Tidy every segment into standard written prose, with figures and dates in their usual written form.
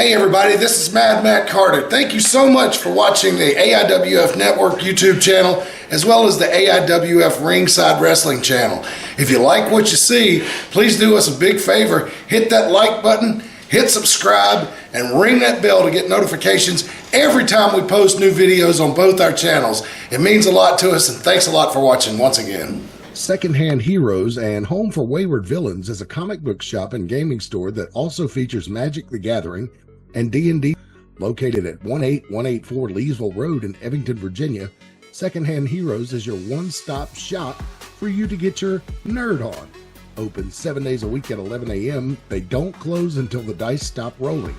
Hey everybody, this is Mad Matt Carter. Thank you so much for watching the AIWF Network YouTube channel as well as the AIWF Ringside Wrestling channel. If you like what you see, please do us a big favor. Hit that like button, hit subscribe, and ring that bell to get notifications every time we post new videos on both our channels. It means a lot to us, and thanks a lot for watching once again. Secondhand Heroes and Home for Wayward Villains is a comic book shop and gaming store that also features Magic the Gathering and D&D. Located at 18184 Leesville Road in Evington, Virginia, Secondhand Heroes is your one-stop shop for you to get your nerd on. Open 7 days a week at 11 a.m. They don't close until the dice stop rolling.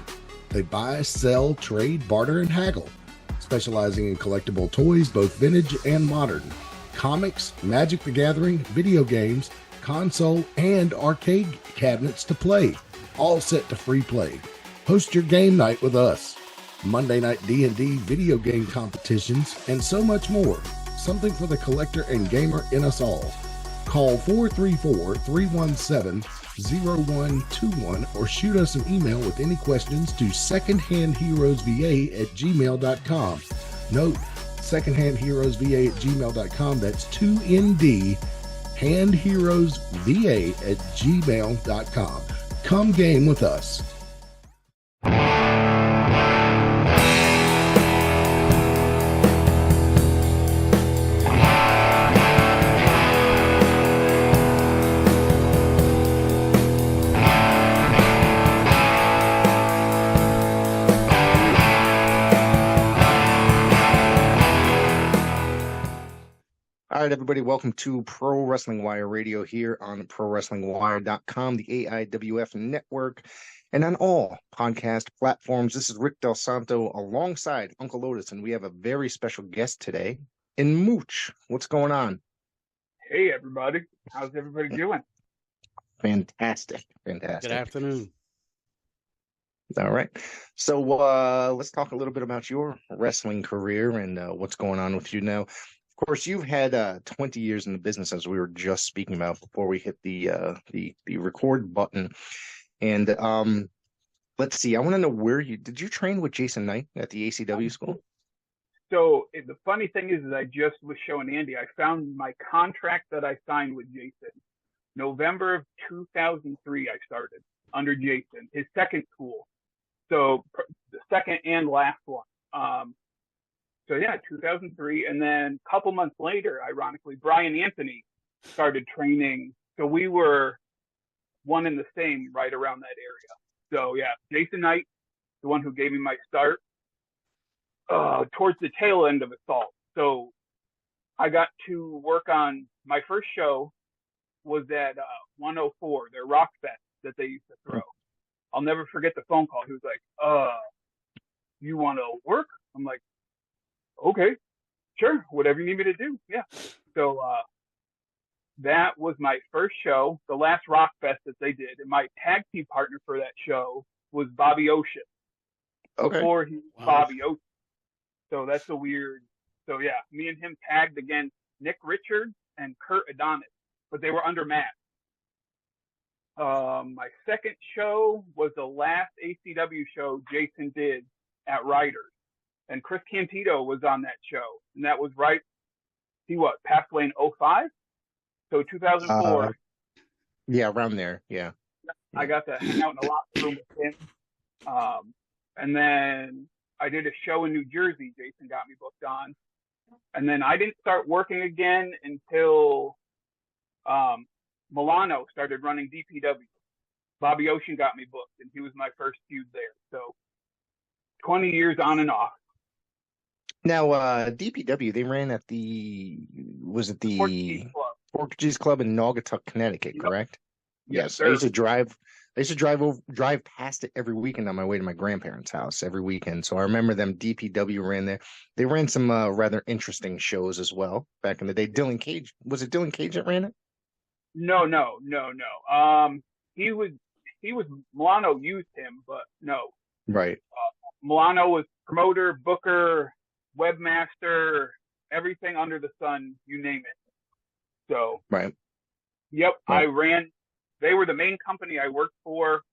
They buy, sell, trade, barter, and haggle, specializing in collectible toys, both vintage and modern, comics, Magic the Gathering, video games, console, and arcade cabinets to play, all set to free play. Host your game night with us, Monday night D&D video game competitions, and so much more. Something for the collector and gamer in us all. Call 434-317-0121 or shoot us an email with any questions to secondhandheroesva@gmail.com. Note, secondhandheroesva@gmail.com. That's 2ND, handheroesva@gmail.com. Come game with us. All right, everybody, welcome to Pro Wrestling Wire Radio here on ProWrestlingWire.com, the AIWF network, and on all podcast platforms. This is Rick Del Santo alongside Uncle Otis, and we have a very special guest today in Mooch. What's going on? Hey, everybody. How's everybody doing? Fantastic. Good afternoon. All right. So let's talk a little bit about your wrestling career and what's going on with you now. Of course, you've had 20 years in the business, as we were just speaking about before we hit the record button. And let's see, I want to know where did you train with Jason Knight at the ACW school? So the funny thing is I just was showing Andy, I found my contract that I signed with Jason. November of 2003, I started under Jason, his second school. So the second and last one. So yeah, 2003. And then a couple months later, ironically, Brian Anthony started training. So we were one and the same right around that area. So yeah, Jason Knight, the one who gave me my start, towards the tail end of Assault. So I got to work on, my first show was at 104, their Rock Fest that they used to throw. I'll never forget the phone call. He was like, you want to work? I'm like, okay, sure, whatever you need me to do. Yeah. So that was my first show, the last Rock Fest that they did. And my tag team partner for that show was Bobby Ocean. Okay. Before he was Bobby Ocean. So that's a weird. So yeah, me and him tagged against Nick Richards and Kurt Adonis, but they were under Matt. My second show was the last ACW show Jason did at Riders. And Chris Candido was on that show. And that was right, passed away in 05? So 2004. Yeah, around there, yeah. I got to hang out in a locker room with him. And then I did a show in New Jersey Jason got me booked on. And then I didn't start working again until Milano started running DPW. Bobby Ocean got me booked, and he was my first feud there. So 20 years on and off. Now, DPW, they ran at was it the Portuguese Club in Naugatuck, Connecticut, correct? Yes, I used to drive past it every weekend on my way to my grandparents' house every weekend. So I remember them. DPW ran there. They ran some rather interesting shows as well back in the day. Dylan Cage, was it Dylan Cage that ran it? No. He was Milano used him, but no. Right. Milano was promoter, booker, webmaster, everything under the sun, you name it. So, right. Yep, right. they were the main company I worked for.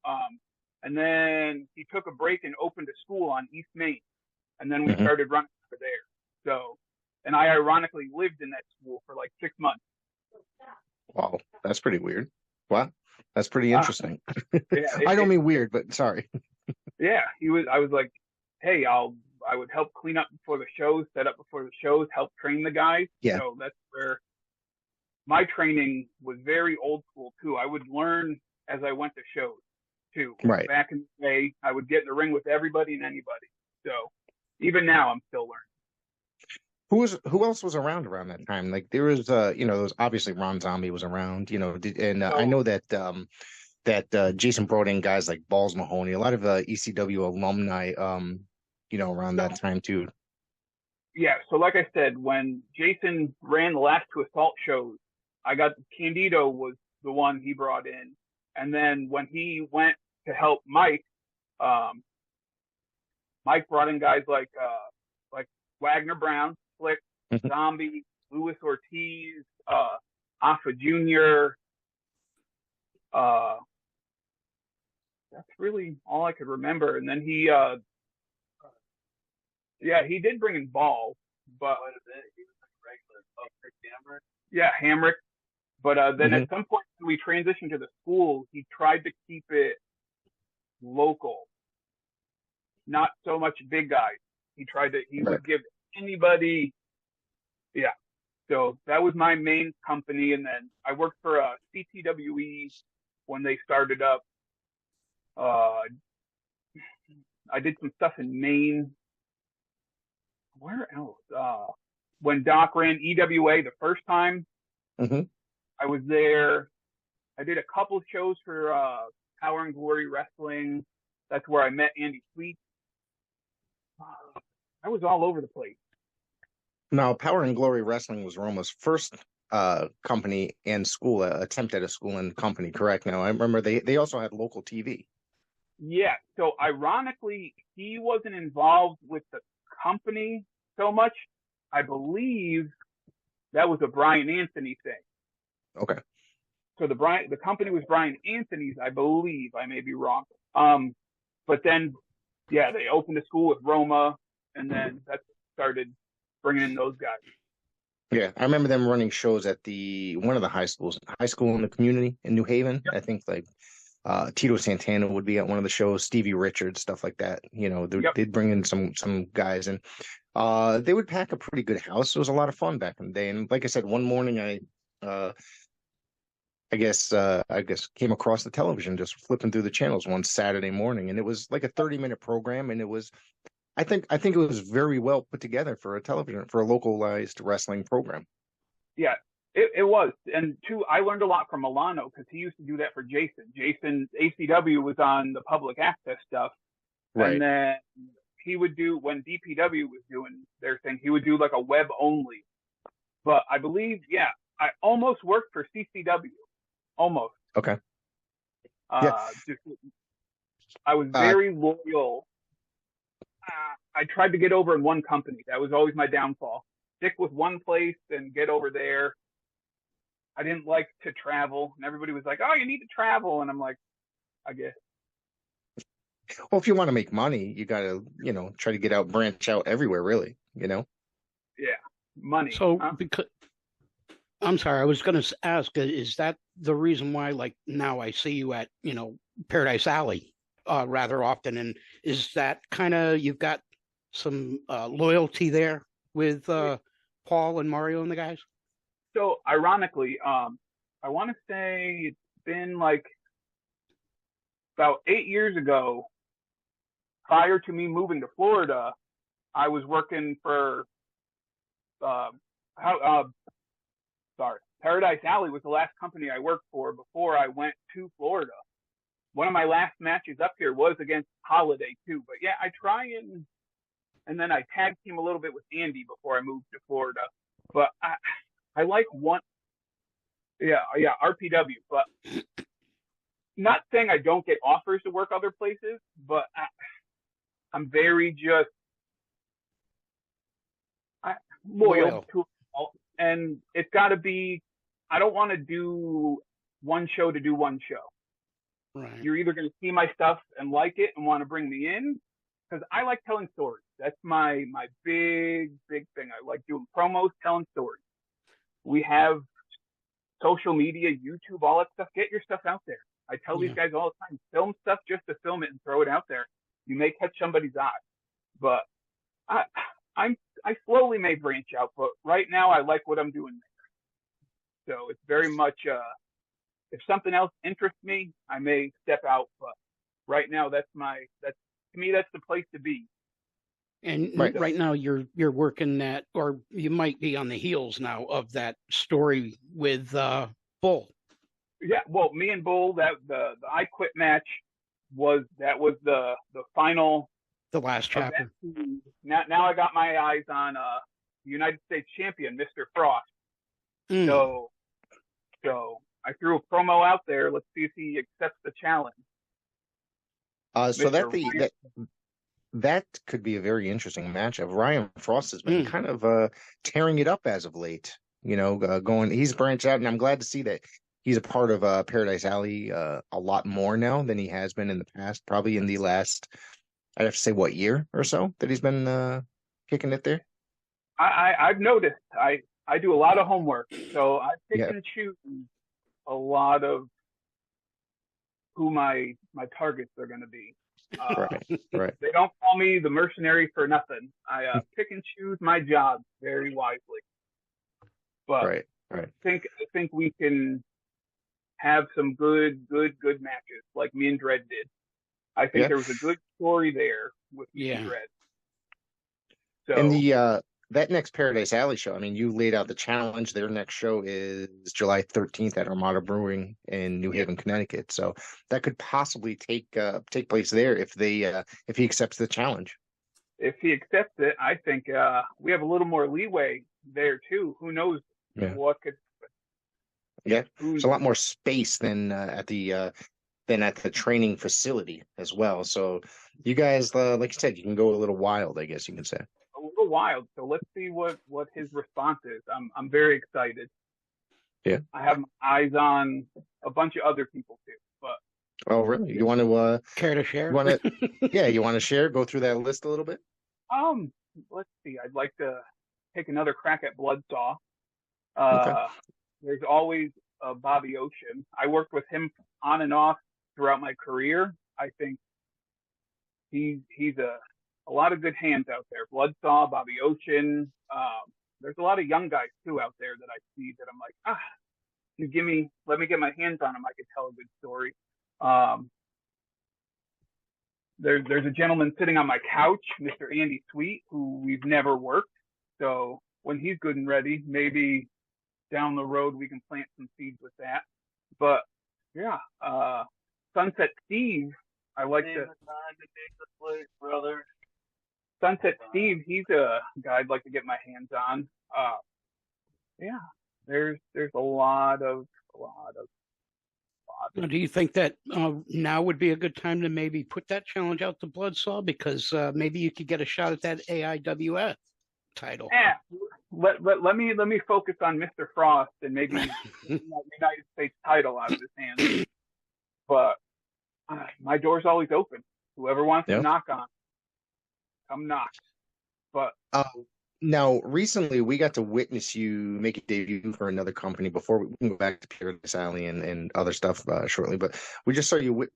and then he took a break and opened a school on East Main, and then we Hmm. started running over there. So, and I ironically lived in that school for like 6 months. Wow, that's pretty weird. Wow, that's pretty Uh, interesting. yeah, I don't mean weird, but sorry. yeah, I was like, hey, I would help clean up before the shows, set up before the shows, help train the guys. Yeah. So that's where my training was very old school too. I would learn as I went to shows too. Right. Back in the day, I would get in the ring with everybody and anybody. So even now, I'm still learning. Who else was around that time? Like there was there was obviously Ron Zombie was around, and I So know that Jason brought in guys like Balls Mahoney, a lot of ECW alumni, around that time too. yeah, so like I said, when Jason ran the last two assault shows, I got Candido was the one he brought in, and then when he went to help Mike, um, Mike brought in guys like Wagner Brown, Slick, Mhm. Zombie, Luis Ortiz, Alpha Junior. Uh, that's really all I could remember. And then yeah, he did bring in Ball, but yeah, Hamrick. But then Mhm. at some point when we transitioned to the school, he tried to keep it local, not so much big guys. He Right. would give anybody, yeah. So that was my main company. And then I worked for CTWE when they started up. Uh, I did some stuff in Maine. Where else? When Doc ran EWA the first time, Mhm. I was there. I did a couple of shows for Power and Glory Wrestling. That's where I met Andy Sweet. I was all over the place. Now, Power and Glory Wrestling was Roma's first company and school attempt at a school and company, correct? Now, I remember they also had local TV. Yeah. So ironically, he wasn't involved with the company so much. I believe that was a Brian Anthony thing. Okay. So the company was Brian Anthony's, I believe. I may be wrong. But then, yeah, they opened a school with Roma, and then that started bringing in those guys. Yeah, I remember them running shows at one of the high school in the community in New Haven. Yep. I think like Tito Santana would be at one of the shows, Stevie Richards, stuff like that. Yep. They'd bring in some guys, and they would pack a pretty good house. It was a lot of fun back in the day. And like I said, one morning uh, I guess came across the television just flipping through the channels one Saturday morning, and it was like a 30-minute program, and it was I think it was very well put together for a localized wrestling program. Yeah, it was. And two, I learned a lot from Milano because he used to do that for Jason. Jason, ACW was on the public access stuff. Right. And then he would do, when DPW was doing their thing, he would do like a web only. But I believe, yeah, I almost worked for CCW. Almost. Okay. Yeah. I was very loyal. I tried to get over in one company. That was always my downfall. Stick with one place and get over there. I didn't like to travel, and everybody was like, "Oh, you need to travel," and I'm like, "I guess." Well, if you want to make money, you got to, try to branch out everywhere, really, Yeah, money. So, because I'm sorry, I was going to ask, is that the reason why, like, now I see you at, Paradise Alley rather often? And is that kind of, you've got some loyalty there with Paul and Mario and the guys? So, ironically, I want to say it's been like about 8 years ago, prior to me moving to Florida, I was working for, Paradise Alley was the last company I worked for before I went to Florida. One of my last matches up here was against Holiday too. But yeah, I try and then I tag team a little bit with Andy before I moved to Florida. But I like one, yeah, RPW. But not saying I don't get offers to work other places, but I'm very just loyal to, and it's got to be. I don't want to do one show to do one show. Right. You're either going to see my stuff and like it and want to bring me in, because I like telling stories. That's my big thing. I like doing promos, telling stories. We have social media, YouTube, all that stuff. Get your stuff out there. I tell these guys all the time, film stuff just to film it and throw it out there. You may catch somebody's eye, but I slowly may branch out. But right now, I like what I'm doing there. So it's very much. If something else interests me, I may step out. But right now, to me, that's the place to be. And right now you're working that, or you might be on the heels now of that story with Bull. Yeah, well, me and Bull, that the I Quit match was the final, the last chapter. Now I got my eyes on United States champion Mr. Frost. So I threw a promo out there. Let's see if he accepts the challenge. So that could be a very interesting matchup. Ryan Frost has been kind of tearing it up as of late. He's branched out, and I'm glad to see that he's a part of Paradise Alley a lot more now than he has been in the past. Probably in the last, I'd have to say, what, year or so that he's been kicking it there. I've noticed. I do a lot of homework, so I pick and choose a lot of who my targets are going to be. Right. They don't call me the mercenary for nothing. I pick and choose my jobs very wisely. But I think we can have some good matches like me and Dredd did. I think there was a good story there with me and Dredd. So, and that next Paradise Alley show, I mean, you laid out the challenge. Their next show is July 13th at Armada Brewing in New Haven, Connecticut. So that could possibly take place there if he accepts the challenge. If he accepts it, I think we have a little more leeway there too. Who knows what could happen? Yeah, there's a lot more space than at the training facility as well. So you guys, like you said, you can go a little wild, I guess you can say. A little wild. So let's see what his response is. I'm very excited. Yeah. I have my eyes on a bunch of other people too. But oh, really? You want to care to share? You want to share? Go through that list a little bit. Let's see. I'd like to take another crack at Bloodsaw. There's always Bobby Ocean. I worked with him on and off throughout my career. I think he's a lot of good hands out there. Bloodsaw, Bobby Ocean. There's a lot of young guys too out there that I see that I'm like, let me get my hands on them. I could tell a good story. There's a gentleman sitting on my couch, Mr. Andy Sweet, who we've never worked. So when he's good and ready, maybe down the road we can plant some seeds with that. But yeah, Sunset Steve, I like to. Sunset Steve, he's a guy I'd like to get my hands on. There's a lot of. Do you think that now would be a good time to maybe put that challenge out to Bloodsaw, because maybe you could get a shot at that AIWF title? Yeah, let me focus on Mr. Frost and maybe that United States title out of his hands. But my door's always open. Whoever wants to knock on, come knock. But now, recently, we got to witness you make a debut for another company. Before we can go back to Paradise Alley and other stuff shortly, but we just saw you.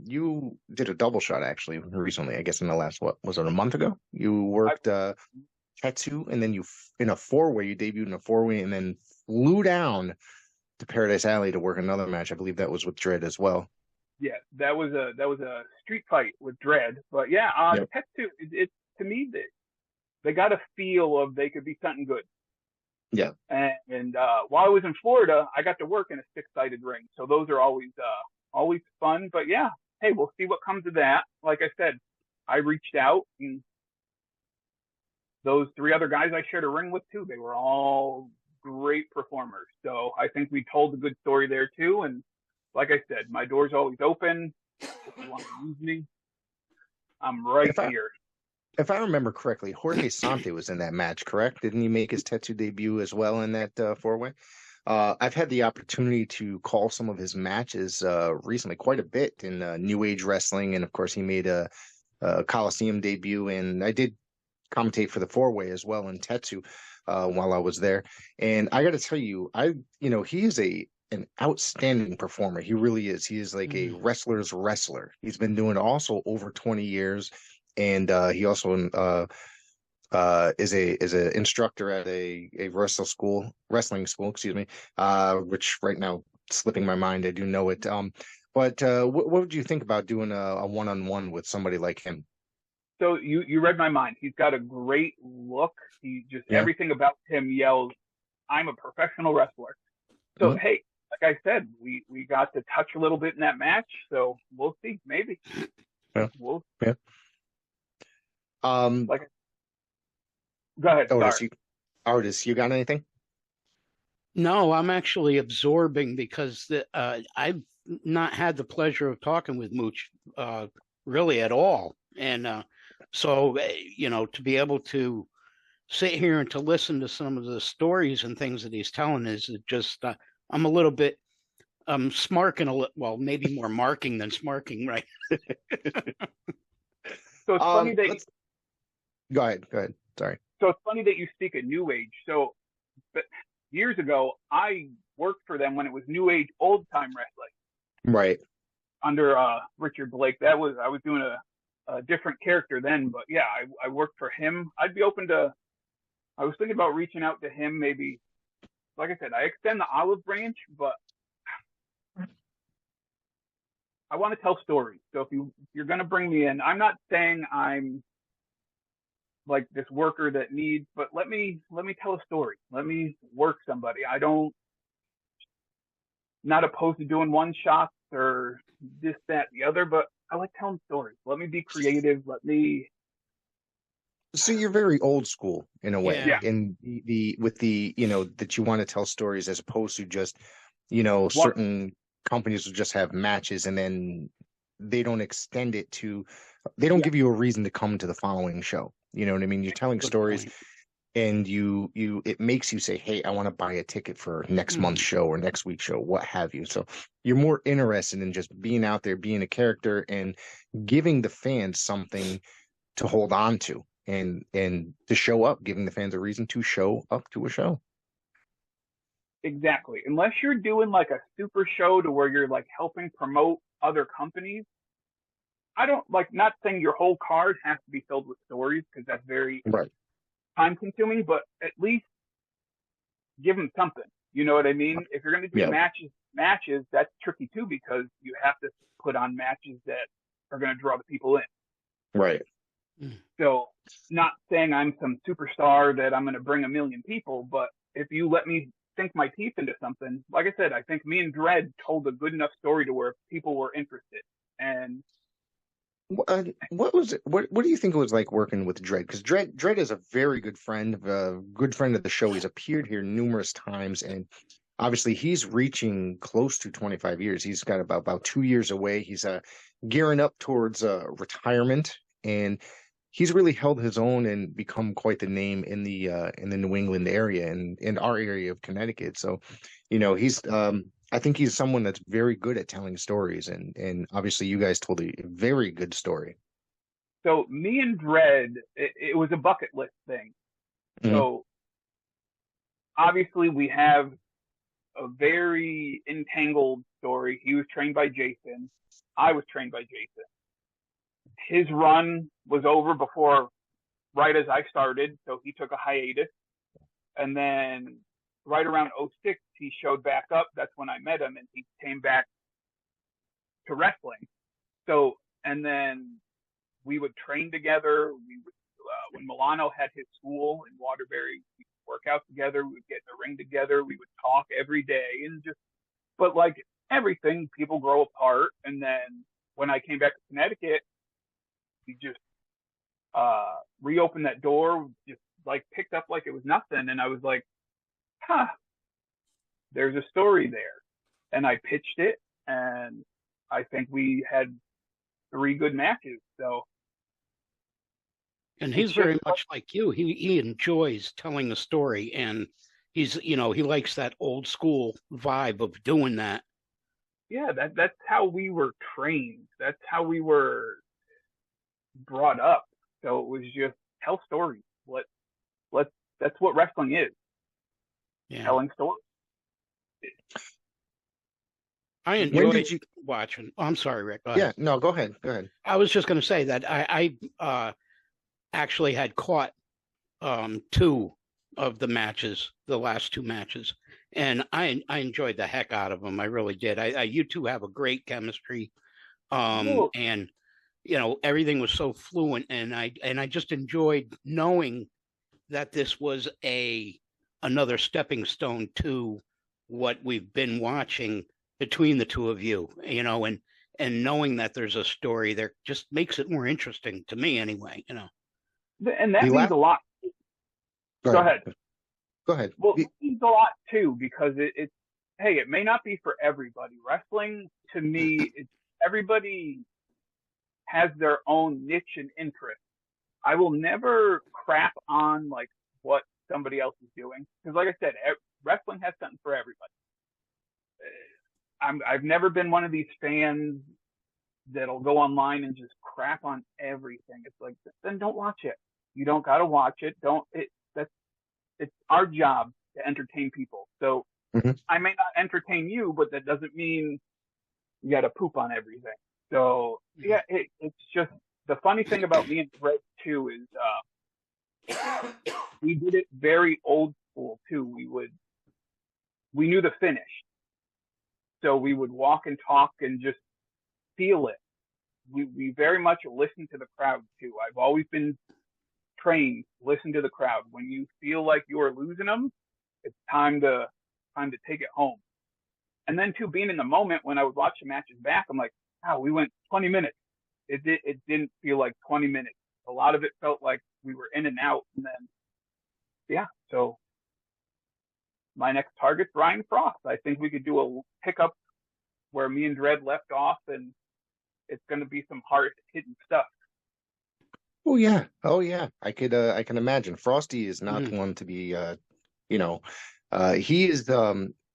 You did a double shot actually recently. I guess in the last, what was it, a month ago? You worked Tattoo, and then you in a four-way. You debuted in a four-way, and then flew down to Paradise Alley to work another match. I believe that was with Dredd as well. Yeah, that was a street fight with Dredd. But yeah, Tattoo. It to me that. They got a feel of they could be something good. Yeah. And while I was in Florida, I got to work in a 6-sided ring. So those are always fun. But yeah, hey, we'll see what comes of that. Like I said, I reached out, and those 3 other guys I shared a ring with too, they were all great performers. So I think we told a good story there too. And like I said, my door's always open. If you want to use me, I'm right here. If I remember correctly, Jorge Sante was in that match, correct? Didn't he make his Tattoo debut as well in that four-way? I've had the opportunity to call some of his matches recently, quite a bit in New Age Wrestling, and of course, he made a Coliseum debut, and I did commentate for the four way as well in Tetsu while I was there. And I got to tell you, he is an outstanding performer. He really is. He is like a wrestler's wrestler. He's been doing it also over 20 years, and he also is an instructor at a wrestling school, excuse me, which right now slipping my mind. I do know it. But what would you think about doing a one-on-one with somebody like him? So you read my mind. He's got a great look. Everything about him yells, "I'm a professional wrestler." So hey, like I said, we got to touch a little bit in that match. So we'll see. Maybe. Yeah. Yeah. Go ahead. Artis, you got anything? No, I'm actually absorbing because I've not had the pleasure of talking with Mooch really at all. And so, to be able to sit here and to listen to some of the stories and things that he's telling is just, I'm a little bit, smarking well, maybe more marking than smarking, right? So it's funny that... Go ahead. Sorry. So it's funny that you speak of New Age. So years ago, I worked for them when it was New Age old time wrestling. Right. Under Richard Blake. I was doing a different character then, but yeah, I worked for him. I'd be open to, I was thinking about reaching out to him maybe. Like I said, I extend the olive branch, but I want to tell stories. So if you're going to bring me in, I'm not saying I'm like this worker that needs, but let me tell a story. Let me work somebody. Not opposed to doing one shots or this, that, the other, but I like telling stories. Let me be creative. So you're very old school in a way, yeah. And that you want to tell stories as opposed to just, certain companies will just have matches and then they don't extend it to, they don't give you a reason to come to the following show. You know what I mean? You're telling stories and it makes you say, hey, I want to buy a ticket for next month's show or next week's show, what have you. So you're more interested in just being out there, being a character and giving the fans something to hold on to and to show up, giving the fans a reason to show up to a show. Exactly. Unless you're doing like a super show to where you're like helping promote other companies. I don't not saying your whole card has to be filled with stories because that's very time consuming, but at least give them something. You know what I mean? If you're going to do matches, that's tricky too because you have to put on matches that are going to draw the people in. Right. So not saying I'm some superstar that I'm going to bring 1 million people, but if you let me sink my teeth into something, like I said, I think me and Dredd told a good enough story to where people were interested. And what was it? What do you think it was like working with Dredd? Because Dredd is a very good friend, of the show. He's appeared here numerous times, and obviously he's reaching close to 25 years. He's got about 2 years away. He's gearing up towards retirement, and he's really held his own and become quite the name in the New England area and in our area of Connecticut. So, he's I think he's someone that's very good at telling stories, and obviously you guys told a very good story. So me and Dredd, it was a bucket list thing. Mm-hmm. So obviously we have a very entangled story. He was trained by Jason. I was trained by Jason. His run was over right as I started, so he took a hiatus. And then right around 2006, he showed back up. That's when I met him, and he came back to wrestling. So, and then we would train together. We would, when Milano had his school in Waterbury, we would work out together. We would get in the ring together. We would talk every day, but like everything, people grow apart. And then when I came back to Connecticut, we just reopened that door, just like picked up like it was nothing. And I was like, there's a story there. And I pitched it, and I think we had 3 good matches. So, and he's very much like you. He enjoys telling a story, and he's, he likes that old school vibe of doing that. Yeah, that's how we were trained. That's how we were brought up. So it was just tell stories. Let That's what wrestling is. Yeah. Telling stories. I When enjoyed did you? watching. Oh, I'm sorry, Rick. Go Yeah, ahead. no, go ahead. Go ahead. I was just going to say that I actually had caught two of the matches, the last two matches, and I enjoyed the heck out of them. I really did. You two have a great chemistry, Cool. and everything was so fluent, and I just enjoyed knowing that this was another stepping stone to what we've been watching between the two of you, and knowing that there's a story there just makes it more interesting to me anyway. And that The means la- a lot. Go ahead. Go ahead. Well, it means a lot too because hey, it may not be for everybody. Wrestling to me, everybody has their own niche and interest. I will never crap on like what somebody else is doing because, like I said, wrestling has something for everybody. I've never been one of these fans that'll go online and just crap on everything. It's like, then don't watch it. You don't gotta watch it. It's our job to entertain people. So Mhm. I may not entertain you, but that doesn't mean you gotta poop on everything. So yeah, it's just the funny thing about me and Brett too is we did it very old school too. We knew the finish. So we would walk and talk and just feel it. We very much listen to the crowd too. I've always been trained, listen to the crowd. When you feel like you're losing them, it's time to take it home. And then too, being in the moment when I would watch the matches back, I'm like, wow, we went 20 minutes. It didn't feel like 20 minutes. A lot of it felt like we were in and out. And then, yeah, so my next target's Ryan Frost. I think we could do a pickup where me and Dredd left off, and it's going to be some hard hitting stuff. Oh yeah. Oh yeah. I can imagine. Frosty is not Mhm. one to be he is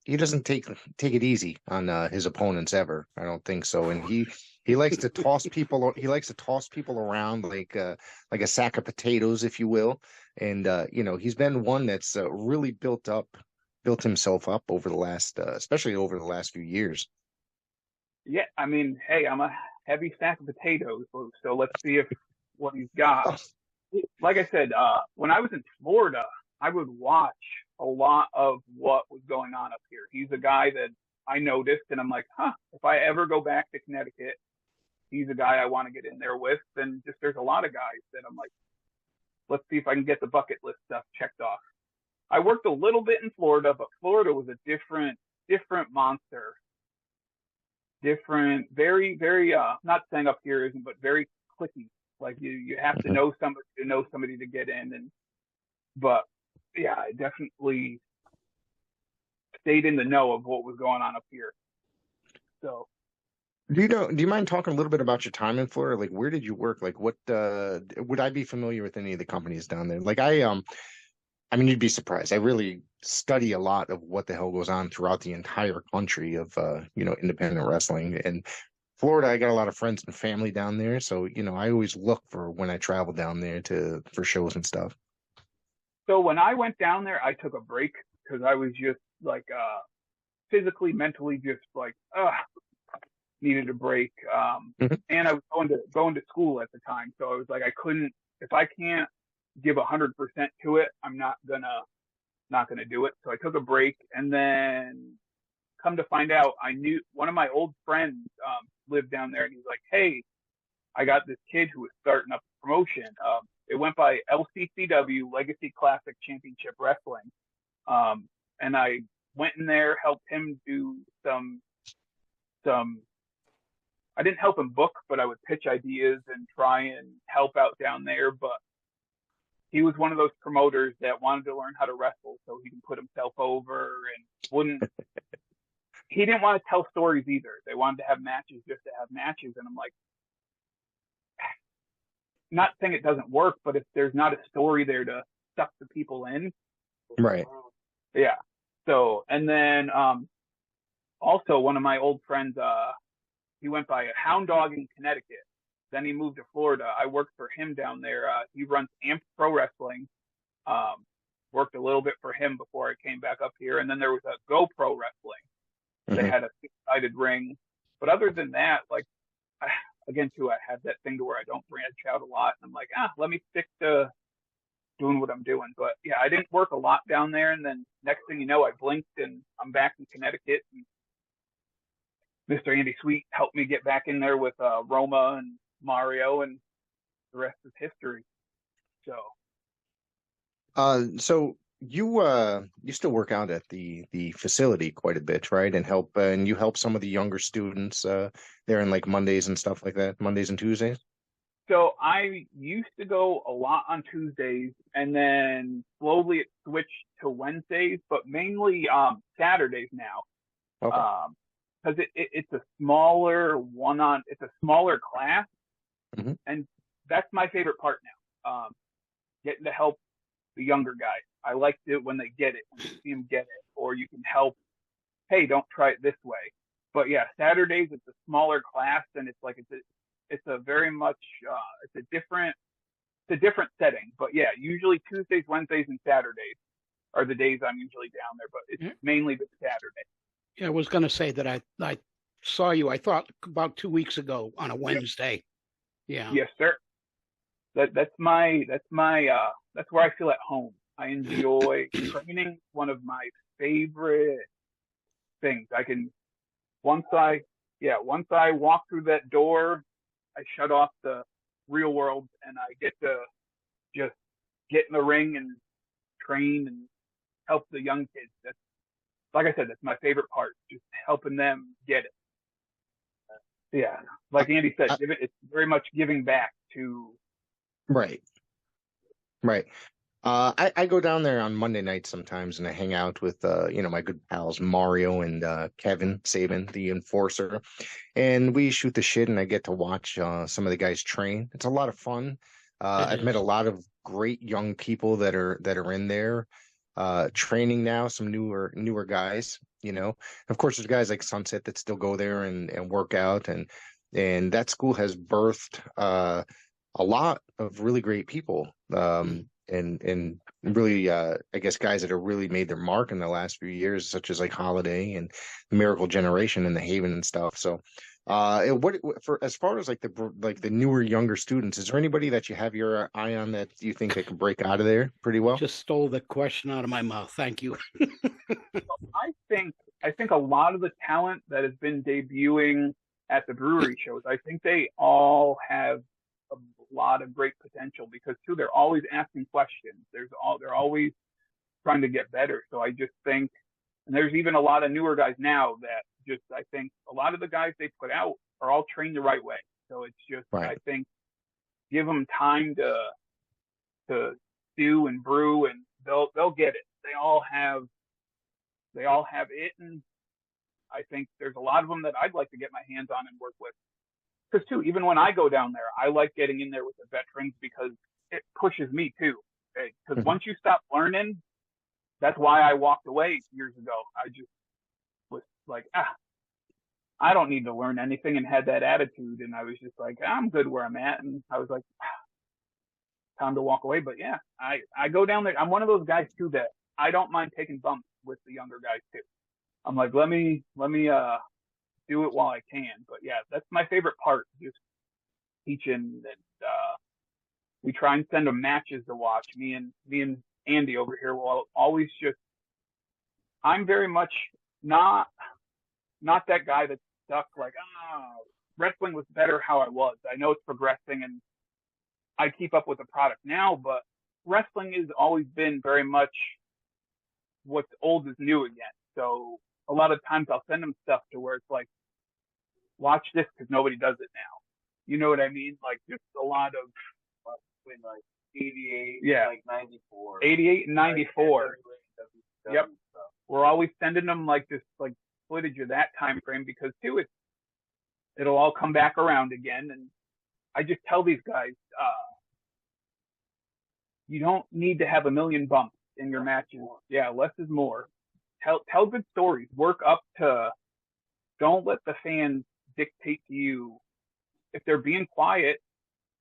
he doesn't take it easy on his opponents ever. I don't think so. And he likes to toss people around like a sack of potatoes, if you will. And he's been one that's really built himself up over the last especially over the last few years. Yeah, I mean, hey, I'm a heavy stack of potatoes, so let's see what he's got. Like I said, when I was in Florida, I would watch a lot of what was going on up here. He's a guy that I noticed, and I'm like, if I ever go back to Connecticut, he's a guy I want to get in there with. And just there's a lot of guys that I'm like, let's see if I can get the bucket list stuff checked off. I worked a little bit in Florida, but Florida was a different monster. Different, very, very, not saying up here isn't, but very clicky. Like you have to know somebody to get in. But yeah, I definitely stayed in the know of what was going on up here. So Do you mind talking a little bit about your time in Florida? Like, where did you work? Like, what would I be familiar with any of the companies down there? Like, I mean, you'd be surprised. I really study a lot of what the hell goes on throughout the entire country of independent wrestling. And Florida, I got a lot of friends and family down there, so I always look for when I travel down there for shows and stuff. So when I went down there, I took a break because I was just like physically, mentally, just like needed a break. Mhm. And I was going to school at the time, so I was like, I couldn't if I can't give 100% to it, I'm not gonna do it. So I took a break, and then come to find out, I knew one of my old friends lived down there, and he's like, hey, I got this kid who was starting up a promotion. It went by LCCW, Legacy Classic Championship Wrestling. And I went in there, helped him do some, I didn't help him book, but I would pitch ideas and try and help out down there. But he was one of those promoters that wanted to learn how to wrestle so he can put himself over and he didn't want to tell stories either. They wanted to have matches just to have matches. And I'm like, not saying it doesn't work, but if there's not a story there to suck the people in, Right. Yeah. So, and then also one of my old friends, he went by a Hound Dog in Connecticut. Then he moved to Florida. I worked for him down there. He runs Amp Pro Wrestling. Worked a little bit for him before I came back up here. And then there was a Go Pro Wrestling. They had a six-sided ring. But other than that, like, again, too, I have that thing to where I don't branch out a lot. And I'm like, let me stick to doing what I'm doing. But yeah, I didn't work a lot down there. And then next thing you know, I blinked and I'm back in Connecticut. And Mr. Andy Sweet helped me get back in there with Roma and Mario, and the rest is history. So you still work out at the facility quite a bit, right? And you help some of the younger students there in like Mondays and stuff like that, Mondays and Tuesdays. So I used to go a lot on Tuesdays, and then slowly it switched to Wednesdays, but mainly Saturdays now. Okay. Because it's a smaller it's a smaller class, and that's my favorite part now. Getting to help the younger guys. I like it when they get it, when you see them get it, or you can help. Hey, don't try it this way. But yeah, Saturdays it's a smaller class, and it's like it's a very much it's a different setting. But yeah, usually Tuesdays, Wednesdays, and Saturdays are the days I'm usually down there. But it's mainly the Saturday. Yeah, I was going to say that I saw you, I thought, about 2 weeks ago on a Wednesday. Yeah. Yes, sir. That's where I feel at home. I enjoy training. One of my favorite things. Once I walk through that door, I shut off the real world and I get to just get in the ring and train and help the young kids. That's, like I said, that's my favorite part, just helping them get it. Yeah, like Andy said, it's very much giving back to. Right. I go down there on Monday nights sometimes, and I hang out with my good pals Mario and Kevin Sabin, the Enforcer, and we shoot the shit, and I get to watch some of the guys train. It's a lot of fun. I've met a lot of great young people that are in there training now. Some newer guys, Of course, there's guys like Sunset that still go there and work out, and that school has birthed a lot of really great people. And really, I guess guys that have really made their mark in the last few years, such as like Holiday and the Miracle Generation and the Haven and stuff. So, as far as like the newer, younger students, is there anybody that you have your eye on that you think that can break out of there pretty well? Just stole the question out of my mouth. Thank you. I think a lot of the talent that has been debuting at the brewery shows, I think they all have a lot of great potential because too, they're always asking questions. They're always trying to get better. So I just think, and there's even a lot of newer guys now that I think a lot of the guys they put out are all trained the right way. So it's just, right. I think give them time to stew and brew and they'll get it. They all have it. And I think there's a lot of them that I'd like to get my hands on and work with. Because too, even when I go down there, I like getting in there with the veterans because it pushes me too. Because once you stop learning, that's why I walked away years ago. I just was like, I don't need to learn anything, and had that attitude. And I was just like, I'm good where I'm at. And I was like, time to walk away. But yeah, I go down there. I'm one of those guys too that I don't mind taking bumps with the younger guys too. I'm like, let me do it while I can. But yeah, that's my favorite part, just teaching. And we try and send them matches to watch. Me and Andy over here will always just, I'm very much not that guy that's stuck like, wrestling was better how I was. I know it's progressing and I keep up with the product now, but wrestling has always been very much what's old is new again. So a lot of times I'll send them stuff to where it's like, watch this because nobody does it now. You know what I mean? Like just a lot of like 88, yeah, like 94, 88 and 94. Like, yep. We're always sending them like this, like footage of that time frame because too, it'll all come back around again. And I just tell these guys, you don't need to have a million bumps. in your matches. Yeah, less is more. Tell good stories. Work up to. Don't let the fans dictate to you. If they're being quiet,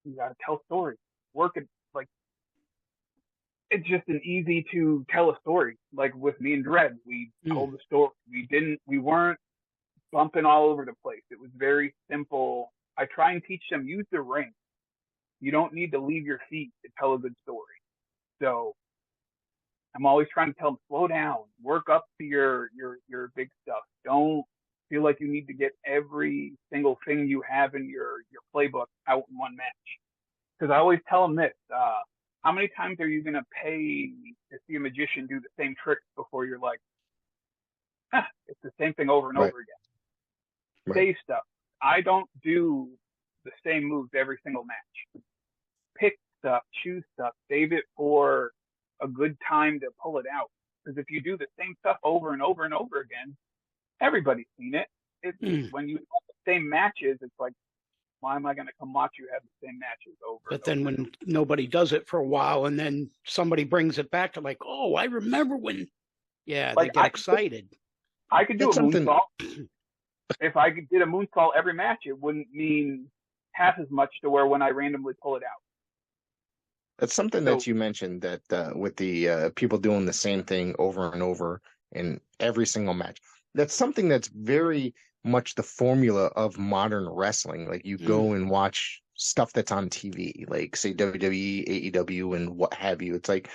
you gotta tell stories. Work it like it's just an easy to tell a story. Like with me and Dredd, we told the story. We weren't bumping all over the place. It was very simple. I try and teach them use the ring. You don't need to leave your feet to tell a good story. So I'm always trying to tell them slow down, work up to your big stuff. Don't feel like you need to get every single thing you have in your playbook out in one match. Because I always tell them this: how many times are you gonna pay to see a magician do the same tricks before you're like, it's the same thing over and over again? Save stuff. I don't do the same moves every single match. Pick stuff, choose stuff, save it for a good time to pull it out. Because if you do the same stuff over and over and over again, everybody's seen it. When you have the same matches, it's like, why am I going to come watch you have the same matches over? But then when nobody does it for a while and then somebody brings it back, to like, oh, I remember when. Yeah, like, they get excited. I could do a moonsault. If I did a moonsault every match, it wouldn't mean half as much to where when I randomly pull it out. That's something that you mentioned, that with the people doing the same thing over and over in every single match. That's something that's very much the formula of modern wrestling. Like you go and watch stuff that's on TV, like say WWE, AEW, and what have you. It's like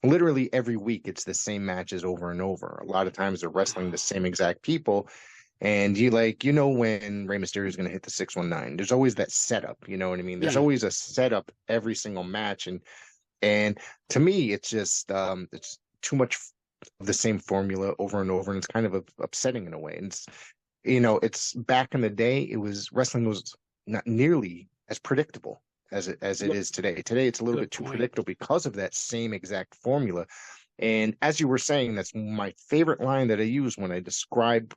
literally every week it's the same matches over and over. A lot of times they're wrestling the same exact people. And when Rey Mysterio is going to hit the 619, there's always that setup. You know what I mean? There's always a setup every single match, and to me, it's just it's too much of the same formula over and over, and it's kind of upsetting in a way. And it's back in the day, wrestling was not nearly as predictable as it is today. Today, it's a little bit too predictable because of that same exact formula. And as you were saying, that's my favorite line that I use when I describe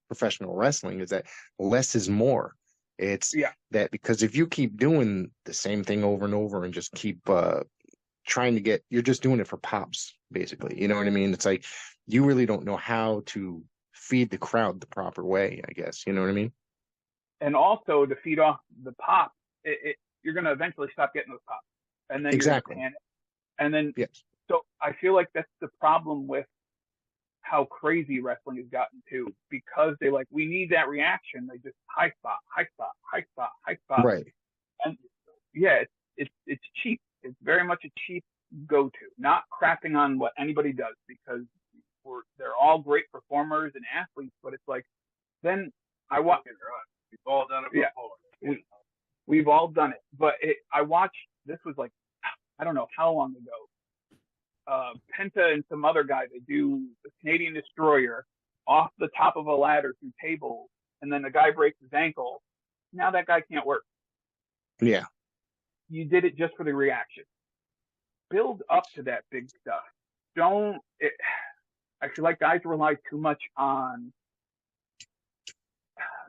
professional wrestling, is that less is more. It's that because if you keep doing the same thing over and over and just keep you're just doing it for pops, basically. You know what I mean? It's like you really don't know how to feed the crowd the proper way, I guess. You know what I mean? And also to feed off the pop, you're going to eventually stop getting those pops. And then exactly. You're gonna panic. And then, so I feel like that's the problem with how crazy wrestling has gotten too, because we need that reaction. They just high spot, high spot, high spot, high spot. Right. And it's cheap. It's very much a cheap go-to, not crapping on what anybody does, because they're all great performers and athletes, but it's like, then I watch. We've all done it before. We've all done it, but I watched, this was like, I don't know how long ago. Penta and some other guy, they do the Canadian Destroyer off the top of a ladder through tables, and then the guy breaks his ankle. Now that guy can't work. Yeah. You did it just for the reaction. Build up to that big stuff. I feel like guys rely too much on,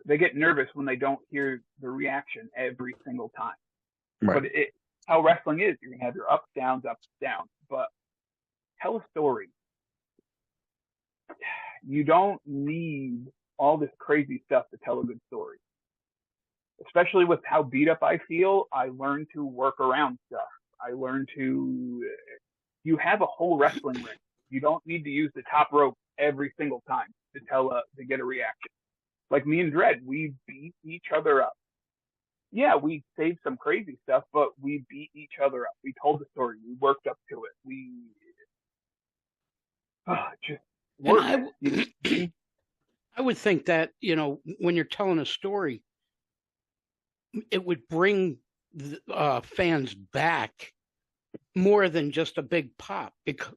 they get nervous when they don't hear the reaction every single time. Right. But how wrestling is, you're going to have your ups, downs, but tell a story. You don't need all this crazy stuff to tell a good story. Especially with how beat up I feel, I learned to work around stuff. You have a whole wrestling ring. You don't need to use the top rope every single time to get a reaction. Like me and Dredd, we beat each other up. Yeah, we saved some crazy stuff, but we beat each other up. We told the story. We worked up to it. I would think that, when you're telling a story, it would bring fans back more than just a big pop, because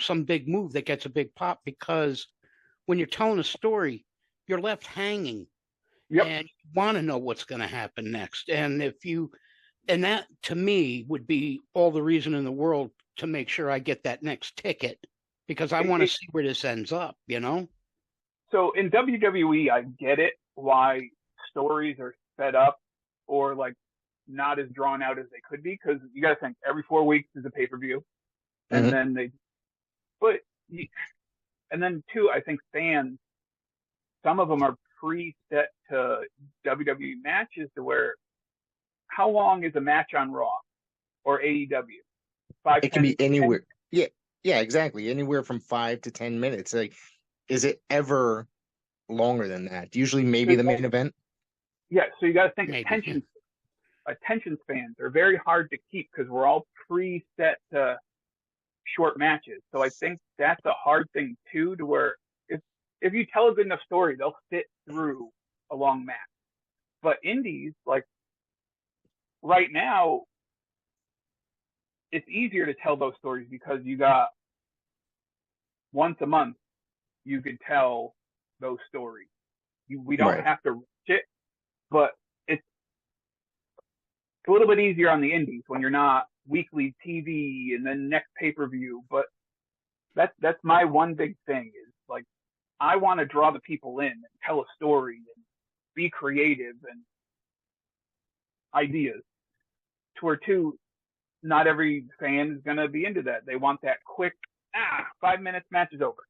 some big move that gets a big pop, because when you're telling a story, you're left hanging. Yep. And you want to know what's going to happen next. And that to me would be all the reason in the world to make sure I get that next ticket, because I want to see where this ends up, So in WWE, I get it why stories are sped up or not as drawn out as they could be, because you got to think every 4 weeks is a pay-per-view. and Mhm. then but, and then too, I think fans, some of them are preset to WWE matches to where, how long is a match on Raw or AEW? It can 10, be anywhere. Yeah, yeah, exactly. Anywhere from 5 to 10 minutes. Like, is it ever longer than that? Usually, maybe the main event. yeah, so you got to think Maybe. attention spans are very hard to keep because we're all preset to short matches. So I think that's a hard thing too, to where if you tell a good enough story, they'll sit through a long match. But indies, like right now, it's easier to tell those stories because you got once a month you could tell those stories. We don't Right. have to rush it, but it's a little bit easier on the indies when you're not weekly TV and then next pay-per-view. But that's my one big thing is like, I want to draw the people in and tell a story and be creative and ideas. To where too, not every fan is going to be into that. They want that quick, 5 minutes, match is over.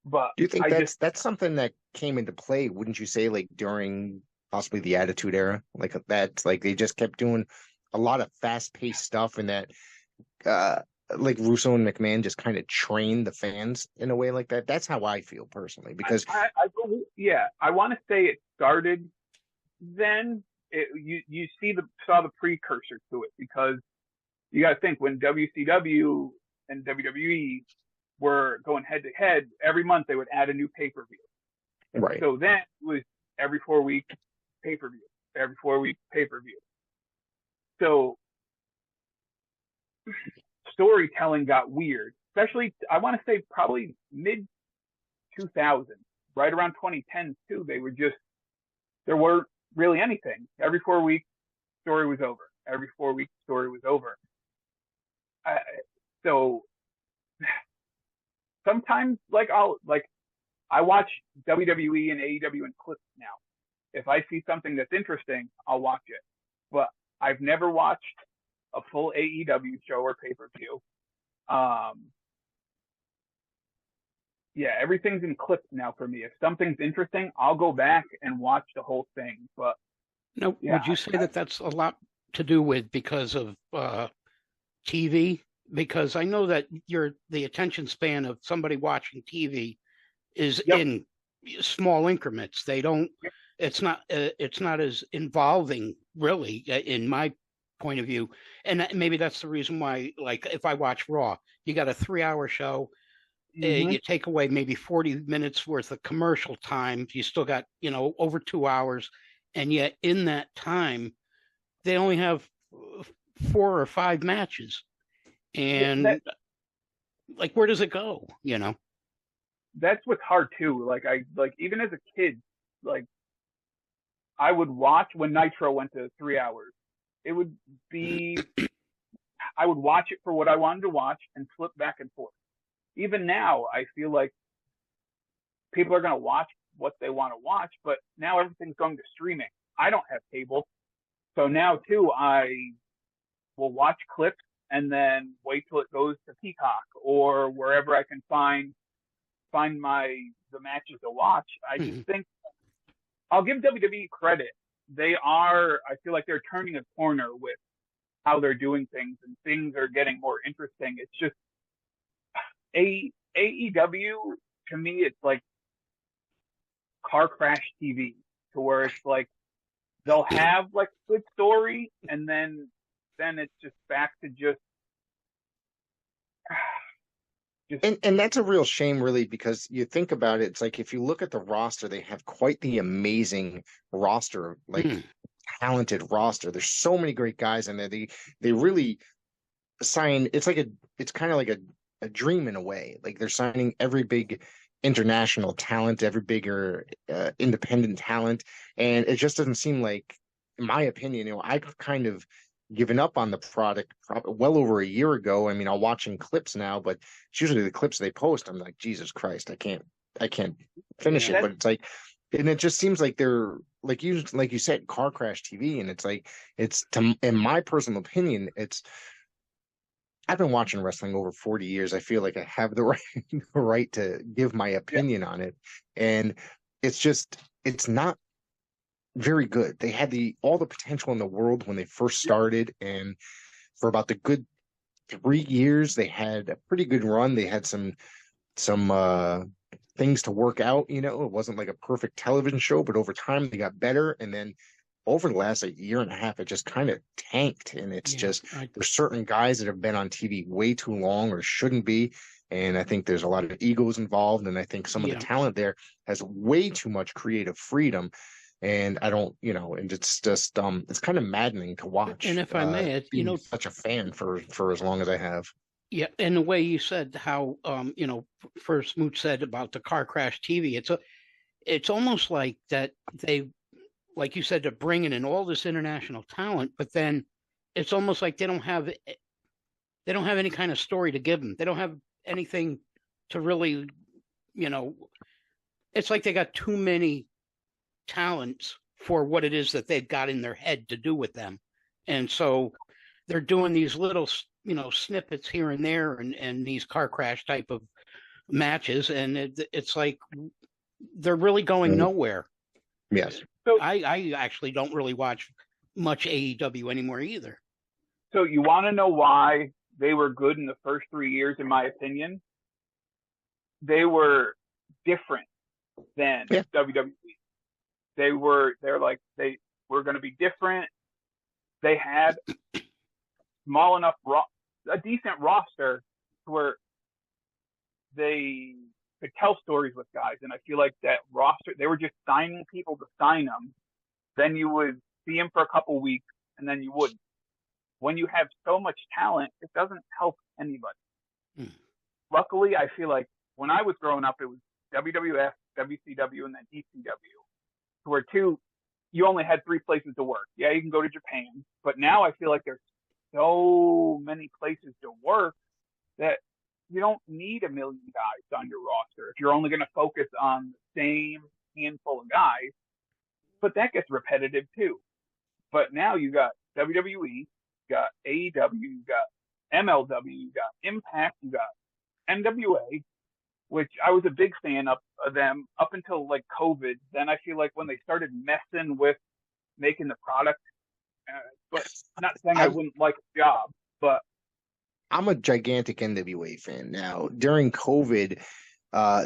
But Do you think I that's something that came into play? Wouldn't you say, like during possibly the Attitude Era, like that, like they just kept doing a lot of fast-paced stuff, and that, like Russo and McMahon just kind of trained the fans in a way like that. That's how I feel personally, because I believe, yeah, I want to say it started then. You saw the precursor to it, because you got to think when WCW and WWE were going head to head, every month they would add a new pay-per-view. right, So then it was every 4 week pay-per-view, every 4 week pay-per-view. So storytelling got weird, especially I want to say probably mid 2000s, right around 2010 too. There weren't really anything. Every 4 weeks, story was over. Every 4 weeks, story was over. So sometimes, I watch WWE and AEW in clips now. If I see something that's interesting, I'll watch it. But I've never watched a full AEW show or pay-per-view. Yeah, everything's in clips now for me. If something's interesting, I'll go back and watch the whole thing. But Now, yeah, would you say that that's a lot to do with because of TV? Because I know that the attention span of somebody watching TV is Yep. in small increments. They don't. It's not as involving, really, in my point of view. And maybe that's the reason why, like, if I watch Raw, you got a 3-hour show. Mhm. You take away maybe 40 minutes worth of commercial time. You still got, over 2 hours. And yet in that time, they only have 4 or 5 matches. And like, where does it go? That's what's hard too. Even as a kid, I would watch when Nitro went to 3 hours. It would be, I would watch it for what I wanted to watch and flip back and forth. Even now, I feel like people are going to watch what they want to watch, but now everything's going to streaming. I don't have cable. So now too, I will watch clips and then wait till it goes to Peacock or wherever I can find the matches to watch. I just think I'll give WWE credit. I feel like they're turning a corner with how they're doing things, and things are getting more interesting. It's just AEW, to me, it's like car crash TV, to where it's like they'll have like a good story, and then it's just back to just and that's a real shame, really, because you think about it, it's like if you look at the roster, they have quite the amazing roster, like talented roster. There's so many great guys in there. They really sign. It's kind of like a dream in a way. Like they're signing every big international talent, every bigger independent talent, and it just doesn't seem like, in my opinion, I've kind of given up on the product well over a year ago. I mean, I'm watching clips now, but it's usually the clips they post, I'm like, Jesus Christ, I can't finish it. But it's like, and it just seems like they're like you said, car crash TV, and it's like in my personal opinion, I've been watching wrestling over 40 years. I feel like I have the right, the right to give my opinion on it. And it's not very good. They had all the potential in the world when they first started, and for about the good 3 years, they had a pretty good run. They had some things to work out. It wasn't like a perfect television show, but over time they got better. And then over the last year and a half, it just kind of tanked. And it's there's certain guys that have been on TV way too long or shouldn't be. And I think there's a lot of egos involved. And I think some of the talent there has way too much creative freedom. And I don't, and it's just, it's kind of maddening to watch. And if I may, such a fan for as long as I have. Yeah, and the way you said how, first Moot said about the car crash TV, it's almost like that they, like you said, they're bringing in all this international talent, but then it's almost like they don't have any kind of story to give them. They don't have anything to really, it's like they got too many talents for what it is that they've got in their head to do with them. And so they're doing these little, snippets here and there and these car crash type of matches. And it's like they're really going nowhere. Yes. So I actually don't really watch much AEW anymore either. So you want to know why they were good in the first 3 years, in my opinion? They were different than WWE. They were going to be different. They had small enough, a decent roster where they could tell stories with guys. And I feel like that roster, they were just signing people to sign them. Then you would see them for a couple weeks and then you wouldn't. When you have so much talent, it doesn't help anybody. Luckily, I feel like when I was growing up, it was WWF, WCW, and then ECW. Where you only had 3 places to work. Yeah, you can go to Japan, but now I feel like there's so many places to work that you don't need a million guys on your roster if you're only going to focus on the same handful of guys. But that gets repetitive too. But now you got WWE, you got AEW, you got MLW, you got Impact, you got NWA, which I was a big fan of them up until like COVID. Then I feel like when they started messing with making the product, but not saying I wouldn't like a job, but I'm a gigantic NWA fan now. During COVID,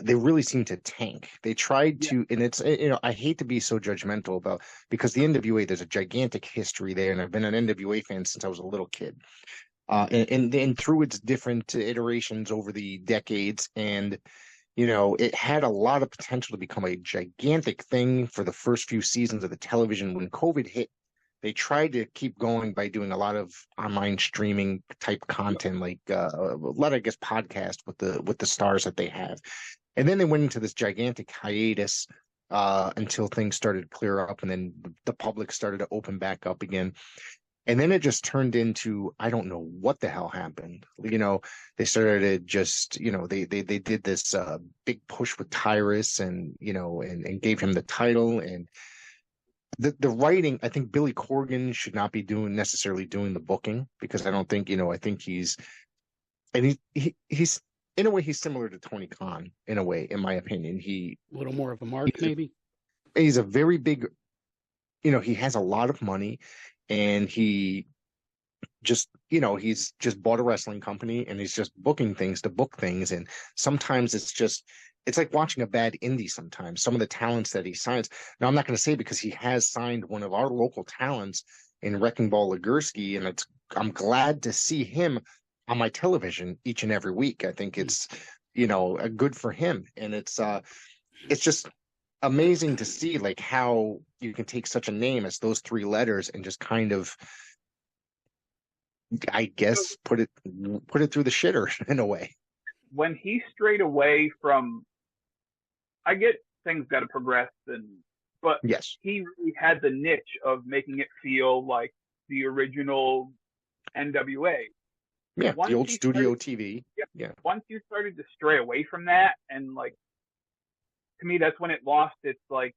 they really seemed to tank. They tried to, and it's, I hate to be so judgmental because the NWA, there's a gigantic history there, and I've been an NWA fan since I was a little kid. And through its different iterations over the decades, and it had a lot of potential to become a gigantic thing for the first few seasons of the television. When COVID hit, they tried to keep going by doing a lot of online streaming type content, like a lot, I guess, podcast with the stars that they have. And then they went into this gigantic hiatus until things started to clear up, and then the public started to open back up again. And then it just turned into, I don't know what the hell happened. They started to just, they did this big push with Tyrus and gave him the title. And the writing, I think Billy Corgan should not be necessarily doing the booking, because I don't think, I think he's in a way, he's similar to Tony Khan in a way, in my opinion. A little more of a mark, maybe. He's a very big, he has a lot of money. And he just, he's just bought a wrestling company and he's just booking things to book things. And sometimes it's like watching a bad indie sometimes. Some of the talents that he signs. Now, I'm not going to say, because he has signed one of our local talents in Wrecking Ball Legursky, and I'm glad to see him on my television each and every week. I think it's, good for him. And it's just amazing to see like how you can take such a name as those 3 letters and just kind of, I guess, put it through the shitter in a way. When he strayed away from, I get things got to progress, but yes, he really had the niche of making it feel like the original NWA. Yeah, the old studio TV. Yeah. Once you started to stray away from that, and like, to me, that's when it lost its like,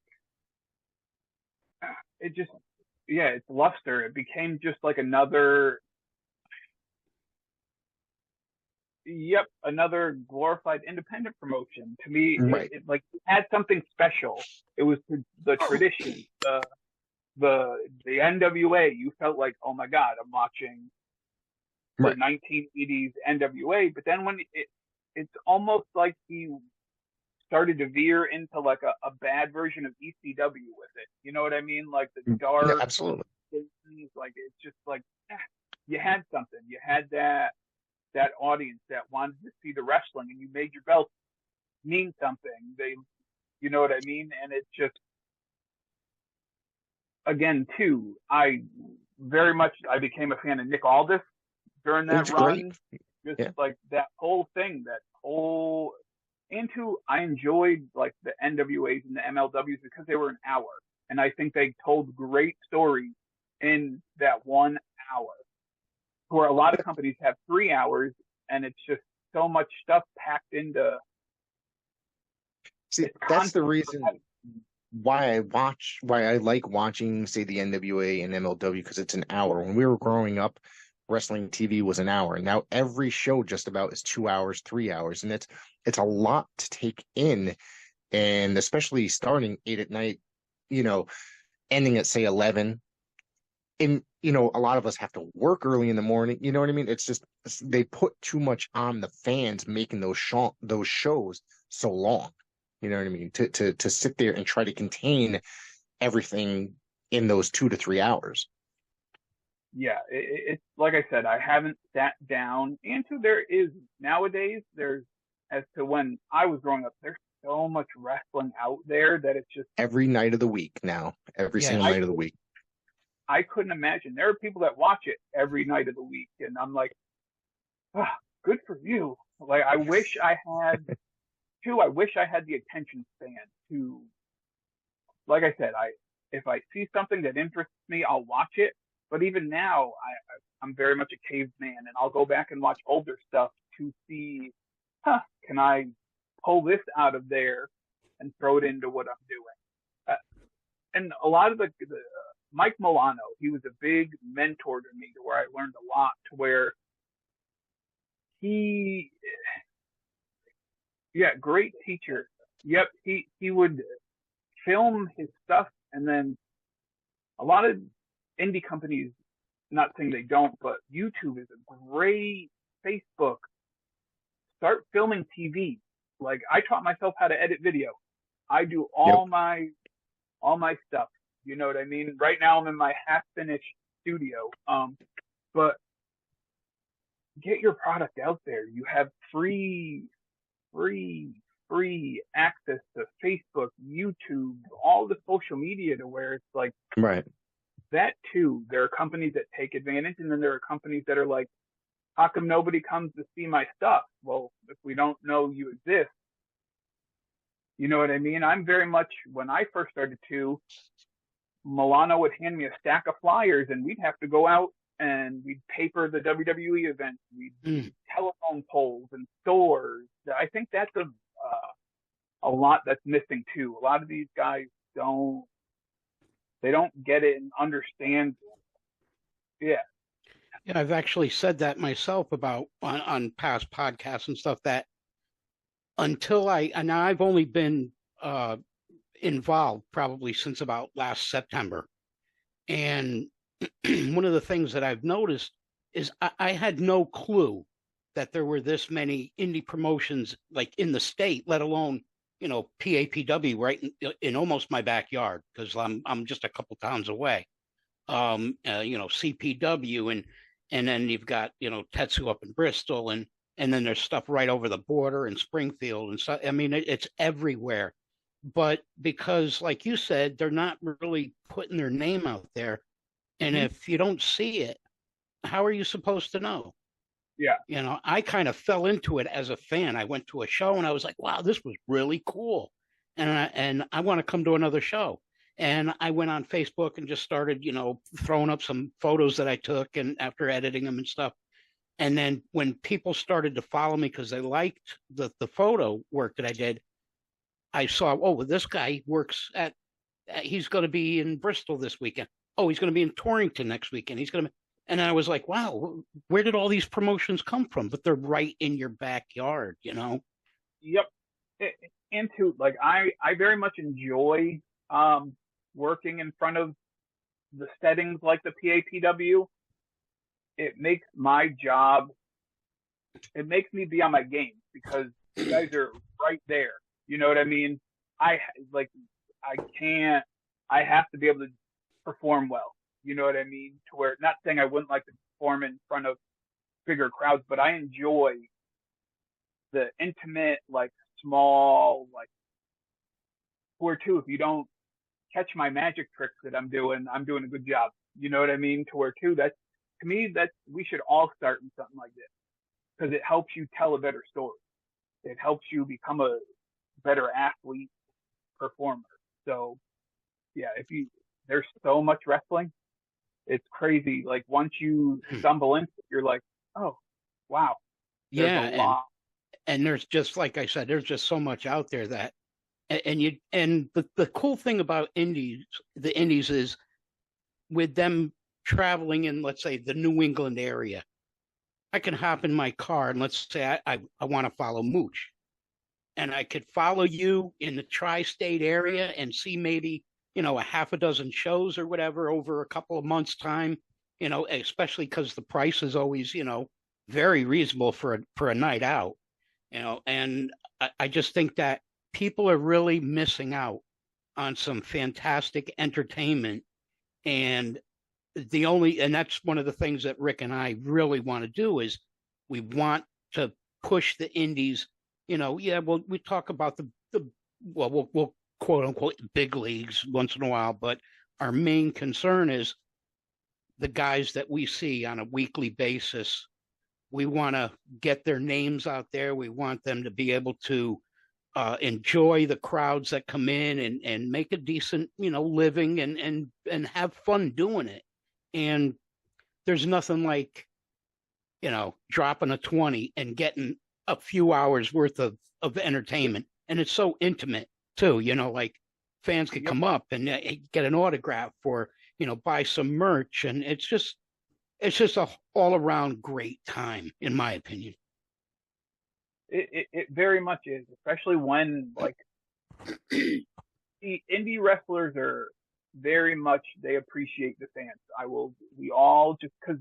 it's luster. It became just like another, Yep, another glorified independent promotion. To me, Right. it like had something special. It was the tradition, the NWA. You felt like, oh my God, I'm watching the Right. 1980s NWA. But then when it's almost like he started to veer into like a bad version of ECW with it. You know what I mean? Like the Yeah, dark absolutely. things, like it's just like you had something. You had that audience that wanted to see the wrestling, and you made your belt mean something. You know what I mean? And it's just, again, too, I became a fan of Nick Aldis during that It's run. great. Just Yeah. like that whole thing, and two, I enjoyed like the NWAs and the MLWs because they were an hour, and I think they told great stories in that 1 hour. Where a lot of companies have 3 hours, and it's just so much stuff packed into. See, that's the reason why I like watching, say, the NWA and MLW, because it's an hour. When we were growing up, wrestling TV was an hour. Now every show just about is 2 hours, 3 hours, and it's a lot to take in, and especially starting 8 at night, you know, ending at say 11. And a lot of us have to work early in the morning. You know what I mean? It's just they put too much on the fans making those shows so long. You know what I mean? To sit there and try to contain everything in those 2 to 3 hours. Yeah, it's like I said, I haven't sat down. And two, there's as to when I was growing up, there's so much wrestling out there that it's just Every night of the week now. Every Yes. single night of the week. I couldn't imagine. There are people that watch it every night of the week, and I'm like, good for you. Like, I wish I had the attention span to, like I said, if I see something that interests me, I'll watch it. But even now, I'm very much a caveman, and I'll go back and watch older stuff to see, can I pull this out of there and throw it into what I'm doing? And a lot of the Mike Milano, he was a big mentor to me, to where I learned a lot, to where great teacher. Yep, he would film his stuff, and then a lot of indie companies, not saying they don't, but YouTube is a great Facebook. Start filming TV. Like, I taught myself how to edit video. I do all my stuff. You know what I mean? Right now I'm in my half-finished studio. But get your product out there. You have free access to Facebook, YouTube, all the social media, to where it's like, Right. that too. There are companies that take advantage, and then there are companies that are like, how come nobody comes to see my stuff? Well, if we don't know you exist, you know what I mean? I'm very much, when I first started to, Milano would hand me a stack of flyers, and we'd have to go out and we'd paper the WWE events. We'd telephone poles and stores. I think that's a lot that's missing too. A lot of these guys don't get it and understand. Yeah. Yeah, I've actually said that myself about on past podcasts and stuff, that until and I've only been involved probably since about last September. And one of the things that I've noticed is I had no clue that there were this many indie promotions like in the state, let alone, PAPW right in almost my backyard, because I'm just a couple towns away. CPW, and then you've got, Tetsu up in Bristol, and then there's stuff right over the border in Springfield and stuff. I mean, it's everywhere. But because, like you said, they're not really putting their name out there. And if you don't see it, how are you supposed to know? Yeah. I kind of fell into it as a fan. I went to a show and I was like, wow, this was really cool. And I want to come to another show. And I went on Facebook and just started, throwing up some photos that I took, and after editing them and stuff. And then when people started to follow me because they liked the photo work that I did, I saw, well, this guy works he's going to be in Bristol this weekend. Oh, he's going to be in Torrington next weekend. And I was like, wow, where did all these promotions come from? But they're right in your backyard, you know? Yep. And too, like I very much enjoy working in front of the settings like the PAPW. It makes my job. It makes me be on my game because you guys are right there. You know what I mean? I like. I can't. I have to be able to perform well. You know what I mean? To where, not saying I wouldn't like to perform in front of bigger crowds, but I enjoy the intimate, like small, like where too. If you don't catch my magic tricks that I'm doing a good job. You know what I mean? To where too, that's to me, that's we should all start in something like this because it helps you tell a better story. It helps you become a better athlete, performer. So yeah, there's so much wrestling, it's crazy. Like once you stumble into it, you're like, oh, wow. There's Yeah, a lot. and there's just like I said, there's just so much out there that, and the cool thing about the indies is with them traveling in, let's say, the New England area, I can hop in my car and let's say I want to follow Mooch, and I could follow you in the tri-state area and see maybe, you know, a half a dozen shows or whatever over a couple of months' time, you know, especially because the price is always, you know, very reasonable for a night out, you know, and I just think that people are really missing out on some fantastic entertainment. And and that's one of the things that Rick and I really want to do is we want to push the indies, you know, yeah, well, we talk about well, we'll quote unquote big leagues once in a while, but our main concern is the guys that we see on a weekly basis. We want to get their names out there. We want them to be able to enjoy the crowds that come in and make a decent, you know, living and have fun doing it. And there's nothing like, you know, dropping a 20 and getting a few hours worth of entertainment. And it's so intimate too, you know, like fans could come up and get an autograph or, you know, buy some merch. And it's just a all around great time, in my opinion. It very much is, especially when like the indie wrestlers are very much, they appreciate the fans. We all, just because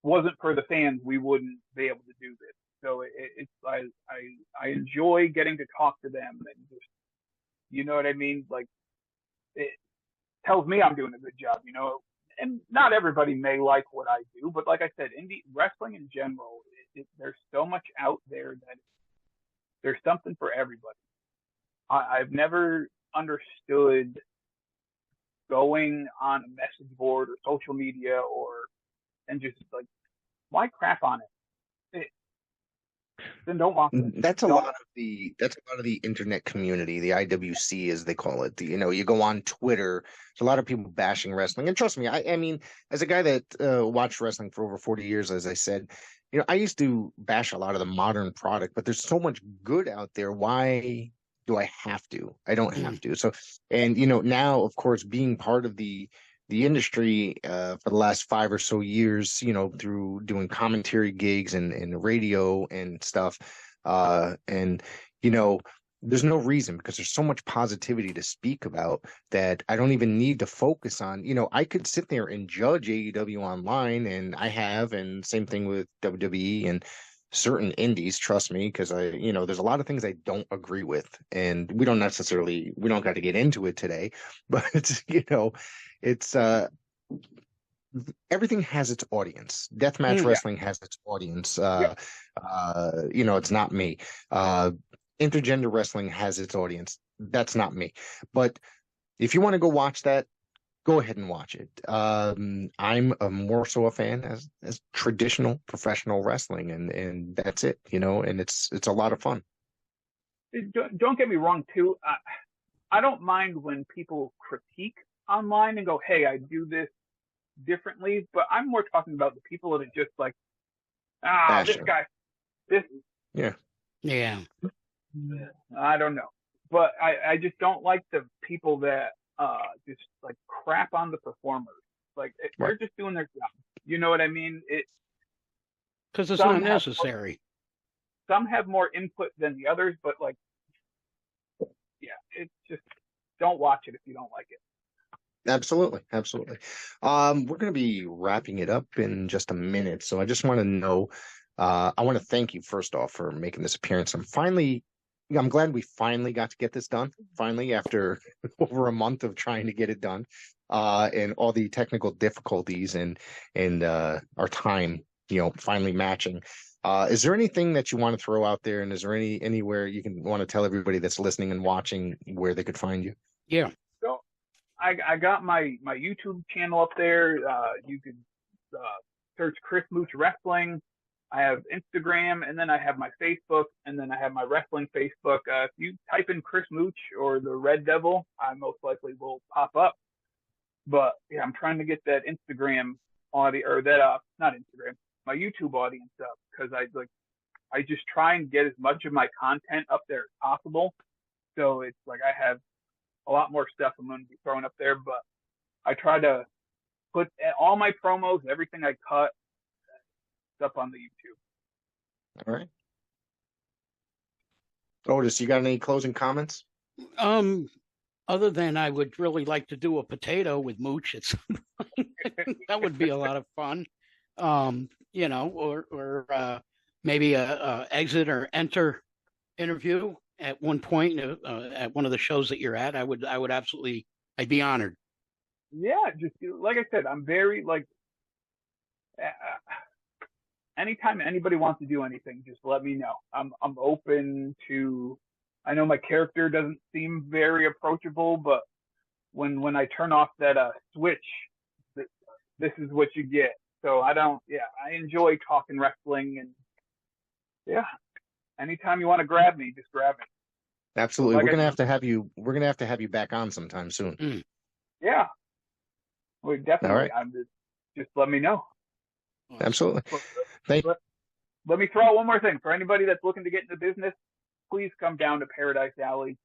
wasn't for the fans, we wouldn't be able to do this. So I enjoy getting to talk to them and just, you know what I mean? Like it tells me I'm doing a good job, you know, and not everybody may like what I do, but like I said, indie wrestling in general, there's so much out there that there's something for everybody. I've never understood going on a message board or social media and just like, why crap on it? Then don't watch it. That's a lot of the internet community, the IWC as they call it. You know, you go on Twitter, there's a lot of people bashing wrestling. And trust me, I mean, as a guy that watched wrestling for over 40 years, as I said, you know, I used to bash a lot of the modern product, but there's so much good out there. Why do I have to? I don't have to. So, and you know, now of course, being part of the industry for the last 5 or so years, you know, through doing commentary gigs and radio and stuff, and you know, there's no reason, because there's so much positivity to speak about that I don't even need to focus on. You know, I could sit there and judge AEW online, and I have, and same thing with WWE and certain indies, trust me, because you know, there's a lot of things I don't agree with, and we don't got to get into it today, but it's, you know, it's everything has its audience. Deathmatch wrestling has its audience. You know, it's not me. Intergender wrestling has its audience. That's not me. But if you want to go watch that, go ahead and watch it. I'm more so a fan as traditional professional wrestling, and that's it, you know, and it's a lot of fun. Don't get me wrong too. I don't mind when people critique online and go, hey, I do this differently, but I'm more talking about the people that are just like, this guy, this. Yeah. I don't know. But I just don't like the people that just like crap on the performers. Like they're just doing their job. You know what I mean? Because it's Some not have- necessary. Some have more input than the others, but like, yeah, it's just don't watch it if you don't like it. Absolutely, absolutely. We're going to be wrapping it up in just a minute, so I just want to know. I want to thank you first off for making this appearance. I'm glad we finally got to get this done. Finally, after over a month of trying to get it done, and all the technical difficulties and our time, finally matching. Is there anything that you want to throw out there, and is there anywhere you want to tell everybody that's listening and watching where they could find you? Yeah. So I got my YouTube channel up there. You could search Chris Mooch Wrestling. I have Instagram, and then I have my Facebook, and then I have my wrestling Facebook. If you type in Chris Mooch or the Red Devil, I most likely will pop up. But yeah, I'm trying to get that Instagram audio, or that not Instagram, my YouTube audience up, because I just try and get as much of my content up there as possible. So it's like I have a lot more stuff I'm going to be throwing up there, but I try to put all my promos, everything I cut, up on the YouTube. All right. Otis, you got any closing comments? Other than I would really like to do a potato with Mooch at some point. That would be a lot of fun. Or maybe a exit or enter interview at one point at one of the shows that you're at. I'd be honored. Yeah, just like I said, I'm very anytime anybody wants to do anything, just let me know. I'm open to. I know my character doesn't seem very approachable, but when I turn off that switch, this is what you get. So I enjoy talking wrestling, and yeah, anytime you want to grab me, just grab me. Absolutely. We're gonna have to have you back on sometime soon. Yeah. We definitely. All right. Just let me know. Absolutely. Let me throw out one more thing. For anybody that's looking to get into business, please come down to Paradise Alley.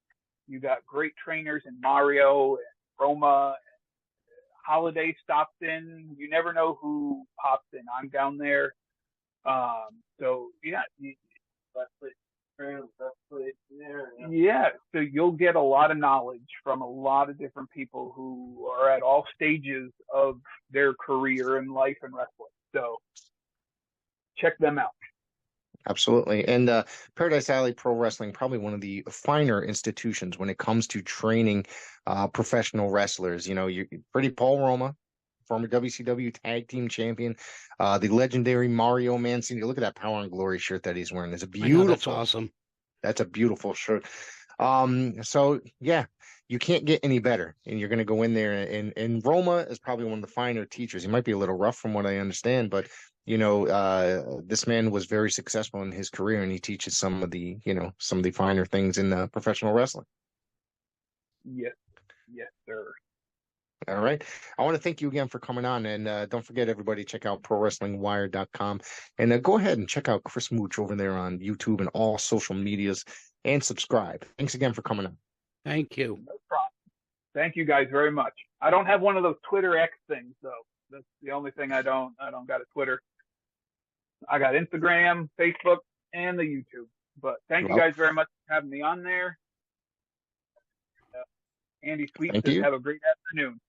You got great trainers in Mario and Roma. Holiday stops in. You never know who pops in. I'm down there. So yeah. Yeah, so you'll get a lot of knowledge from a lot of different people who are at all stages of their career and life in wrestling. So check them out. Absolutely. And Paradise Alley Pro Wrestling, probably one of the finer institutions when it comes to training professional wrestlers. You're Pretty Paul Roma, former WCW Tag Team Champion, the legendary Mario Mancini. Look at that Power and Glory shirt that he's wearing. It's a beautiful. That's awesome. That's a beautiful shirt. So yeah, you can't get any better. And you're going to go in there, and Roma is probably one of the finer teachers. He might be a little rough from what I understand, but this man was very successful in his career, and he teaches some of the finer things in professional wrestling. Yes, sir. All right. I want to thank you again for coming on. And don't forget, everybody, check out ProWrestlingWire.com. And go ahead and check out Chris Mooch over there on YouTube and all social medias, and subscribe. Thanks again for coming on. Thank you. No problem. Thank you guys very much. I don't have one of those Twitter X things, though. That's the only thing I don't got a Twitter. I got Instagram, Facebook, and the YouTube. But thank you guys very much for having me on there. Andy Sweet says have a great afternoon.